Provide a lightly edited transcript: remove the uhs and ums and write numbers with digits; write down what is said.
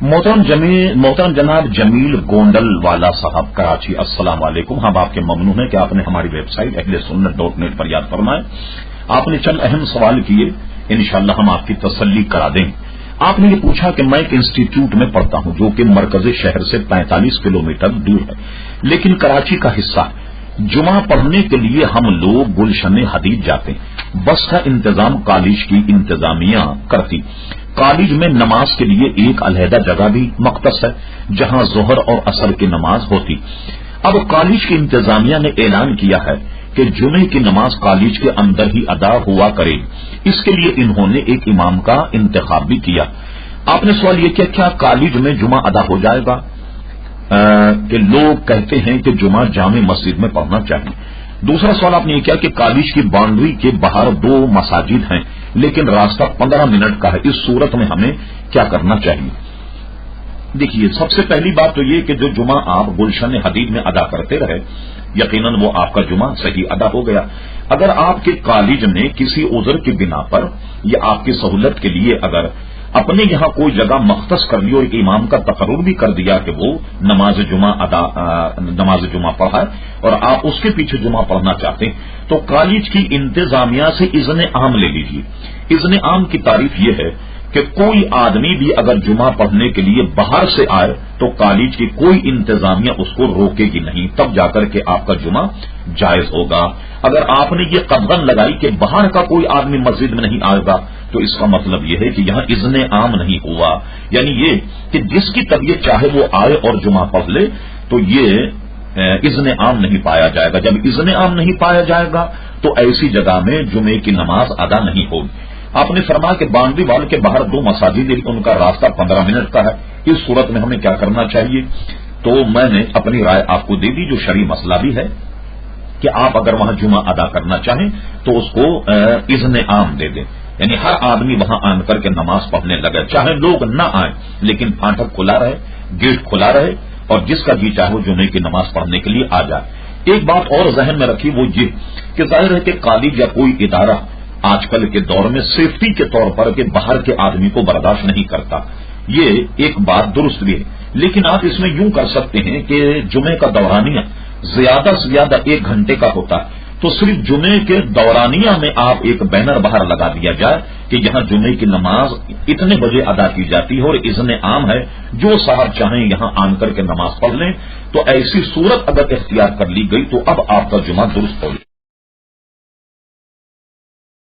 محترم جناب جمیل گونڈل والا صاحب کراچی، السلام علیکم. ہم آپ کے ممنون ہیں کہ آپ نے ہماری ویب سائٹ ahlsunnat.net پر یاد فرمائے. آپ نے چند اہم سوال کیے، انشاءاللہ ہم آپ کی تسلی کرا دیں. آپ نے یہ پوچھا کہ میں ایک انسٹیٹیوٹ میں پڑھتا ہوں جو کہ مرکزی شہر سے 45 کلومیٹر دور ہے، لیکن کراچی کا حصہ ہے. جمعہ پڑھنے کے لیے ہم لوگ گلشن حدید جاتے ہیں. بس کا انتظام کالج کی انتظامیہ کرتی. کالج میں نماز کے لیے ایک علیحدہ جگہ بھی مختص ہے جہاں ظہر اور عصر کی نماز ہوتی. اب کالج کی انتظامیہ نے اعلان کیا ہے کہ جمعے کی نماز کالج کے اندر ہی ادا ہوا کرے. اس کے لیے انہوں نے ایک امام کا انتخاب بھی کیا. آپ نے سوال یہ کیا کیا کالج میں جمعہ ادا ہو جائے گا؟ کہ لوگ کہتے ہیں کہ جمعہ جامع مسجد میں پڑھنا چاہیے. دوسرا سوال آپ نے یہ کیا کہ کالج کی باؤنڈری کے باہر 2 مساجد ہیں لیکن راستہ 15 منٹ کا ہے. اس صورت میں ہمیں کیا کرنا چاہیے؟ دیکھیے، سب سے پہلی بات تو یہ کہ جو جمعہ آپ گلشن حدید میں ادا کرتے رہے، یقیناً وہ آپ کا جمعہ صحیح ادا ہو گیا. اگر آپ کے کالج نے کسی عذر کی بنا پر یا آپ کی سہولت کے لیے اگر اپنے یہاں کوئی جگہ مختص کر لی اور ایک امام کا تقرر بھی کر دیا کہ وہ نماز جمعہ پڑھا ہے اور آپ اس کے پیچھے جمعہ پڑھنا چاہتے ہیں، تو کالج کی انتظامیہ سے اذن عام لے لیجیے. اذن عام کی تعریف یہ ہے کہ کوئی آدمی بھی اگر جمعہ پڑھنے کے لیے باہر سے آئے تو کالج کی کوئی انتظامیہ اس کو روکے گی نہیں، تب جا کر کے آپ کا جمعہ جائز ہوگا. اگر آپ نے یہ قدغن لگائی کہ باہر کا کوئی آدمی مسجد میں نہیں آئے گا تو اس کا مطلب یہ ہے کہ یہاں اذن عام نہیں ہوا. یعنی یہ کہ جس کی طبیعت چاہے وہ آئے اور جمعہ پڑھ لے تو یہ اذن عام نہیں پایا جائے گا. جب اذن عام نہیں پایا جائے گا تو ایسی جگہ میں جمعے کی نماز ادا نہیں ہوگی. آپ نے فرمایا کہ باؤنڈری وال کے باہر 2 مساجد ان کا راستہ 15 منٹ کا ہے. اس صورت میں ہمیں کیا کرنا چاہیے؟ تو میں نے اپنی رائے آپ کو دے دی جو شرعی مسئلہ بھی ہے کہ آپ اگر وہاں جمعہ ادا کرنا چاہیں تو اس کو اذن عام دے دیں. یعنی ہر آدمی وہاں آن کر کے نماز پڑھنے لگے، چاہے لوگ نہ آئیں لیکن پھاٹک کھلا رہے، گیٹ کھلا رہے اور جس کا جی چاہے وہ جمعے کی نماز پڑھنے کے لیے آ جائے. ایک بات اور ذہن میں رکھی وہ یہ کہ ظاہر ہے کہ کالج یا کوئی ادارہ آج کل کے دور میں سیفٹی کے طور پر کہ باہر کے آدمی کو برداشت نہیں کرتا، یہ ایک بات درست بھی ہے. لیکن آپ اس میں یوں کر سکتے ہیں کہ جمعے کا دورانیہ زیادہ سے زیادہ 1 گھنٹے کا ہوتا ہے، تو صرف جمعے کے دورانیہ میں آپ ایک بینر باہر لگا دیا جائے کہ یہاں جمعے کی نماز اتنے بجے ادا کی جاتی ہے اور اذن عام ہے، جو صاحب چاہیں یہاں آن کر کے نماز پڑھ لیں. تو ایسی صورت اگر اختیار کر لی گئی تو اب آپ کا جمعہ درست ہو